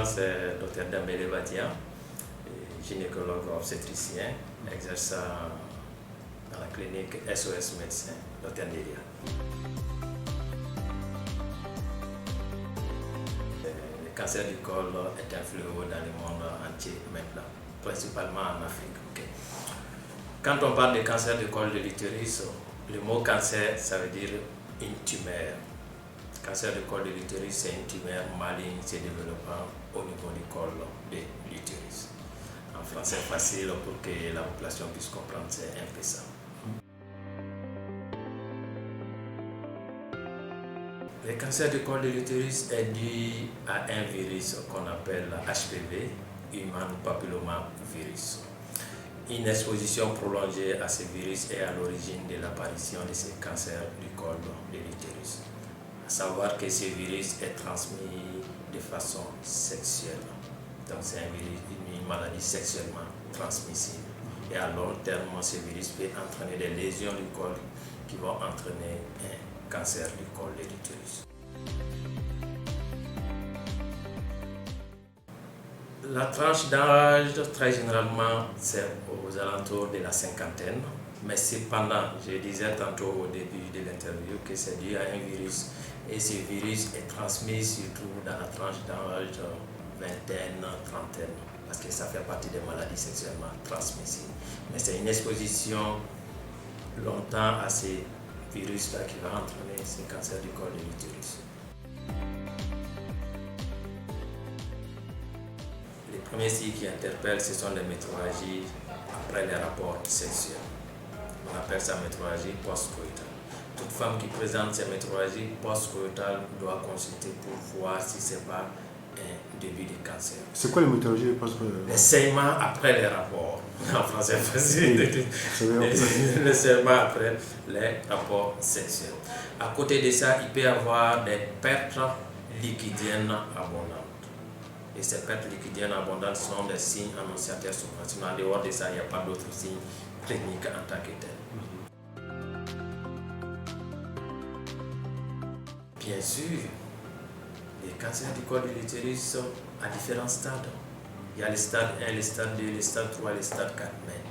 présente, c'est Dr Dembélé Batia, gynécologue obstétricien, exerce dans la clinique SOS Médecins, Dr Ndélia. Le cancer du col est un fléau dans le monde entier maintenant, principalement en Afrique. Okay. Quand on parle de cancer du col de l'utérus, le mot cancer, ça veut dire une tumeur. Le cancer du col de l'utérus, c'est une tumeur maligne se développant au niveau du col de l'utérus. En français facile pour que la population puisse comprendre, c'est un peu ça. Le cancer du col de l'utérus est dû à un virus qu'on appelle HPV, Human Papillomavirus. Une exposition prolongée à ce virus est à l'origine de l'apparition de ce cancer du col de l'utérus. À savoir que ce virus est transmis de façon sexuelle. Donc c'est une maladie sexuellement transmissible. Et à long terme, ce virus peut entraîner des lésions du col qui vont entraîner un cancer du col de l'utérus. La tranche d'âge, très généralement, c'est aux alentours de la cinquantaine. Mais cependant, je disais tantôt au début de l'interview que c'est dû à un virus. Et ce virus est transmis surtout dans la tranche d'âge vingtaine, trentaine. Parce que ça fait partie des maladies sexuellement transmissibles. Mais c'est une exposition longtemps à ces virus-là qui va entraîner ce cancer du col de l'utérus. Les premiers signes qui interpellent, ce sont les métrorragies après les rapports sexuels. On appelle ça métrorragie post-coïtale. Toute femme qui présente ces métrorragies post-coïtales doit consulter pour voir si ce n'est pas un début de cancer. C'est quoi les métrorragies post-coïtales? Les saignements après les rapports. En français facile. Les saignements après les rapports sexuels. À côté de ça, il peut y avoir des pertes liquidiennes abondantes. Et ces pertes liquidiennes abondantes sont des signes annonciateurs souvent. Sinon, en dehors de ça, il n'y a pas d'autres signes cliniques en tant que tels. Bien sûr, les cancers du col de l'utérus sont à différents stades. Il y a le stade 1, le stade 2, le stade 3, le stade 4. Mais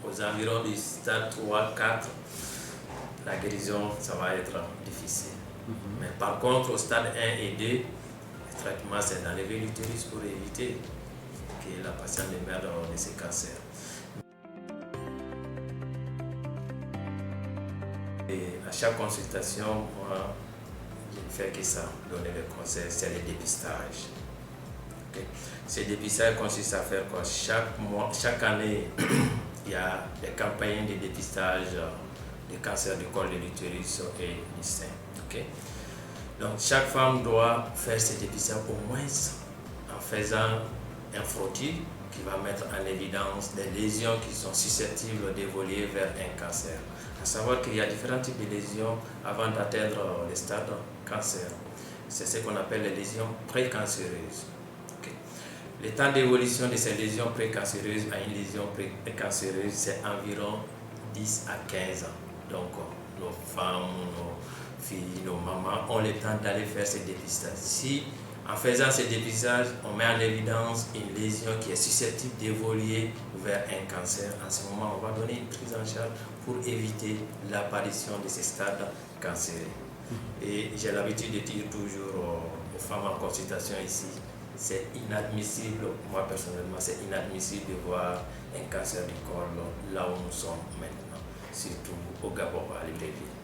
aux environs du stade 3, 4, la guérison, ça va être difficile. Mais par contre, au stade 1 et 2, le traitement, c'est d'enlever l'utérus pour éviter que la patiente ne meure de ce cancer. Et à chaque consultation, moi, je ne fais que ça, donner des conseils, c'est le dépistage. Okay. Ce dépistage consiste à faire quoi? Chaque année, il y a des campagnes de dépistage du cancer du col de l'utérus et du sein. Okay. Donc chaque femme doit faire ce dépistage au moins en faisant un frottis qui va mettre en évidence des lésions qui sont susceptibles d'évoluer vers un cancer. À savoir qu'il y a différents types de lésions avant d'atteindre le stade cancer. C'est ce qu'on appelle les lésions précancéreuses. Okay. Le temps d'évolution de ces lésions précancéreuses à une lésion précancéreuse, c'est environ 10 à 15 ans. Donc nos femmes, nos filles, nos mamans ont le temps d'aller faire ces dépistages. Si en faisant ces dépistages, on met en évidence une lésion qui est susceptible d'évoluer vers un cancer, en ce moment, on va donner une prise en charge pour éviter l'apparition de ces stades cancéreux. Et j'ai l'habitude de dire toujours aux femmes en consultation ici, c'est inadmissible, moi personnellement, c'est inadmissible de voir un cancer du col là où nous sommes maintenant, surtout au Gabon, à Libreville.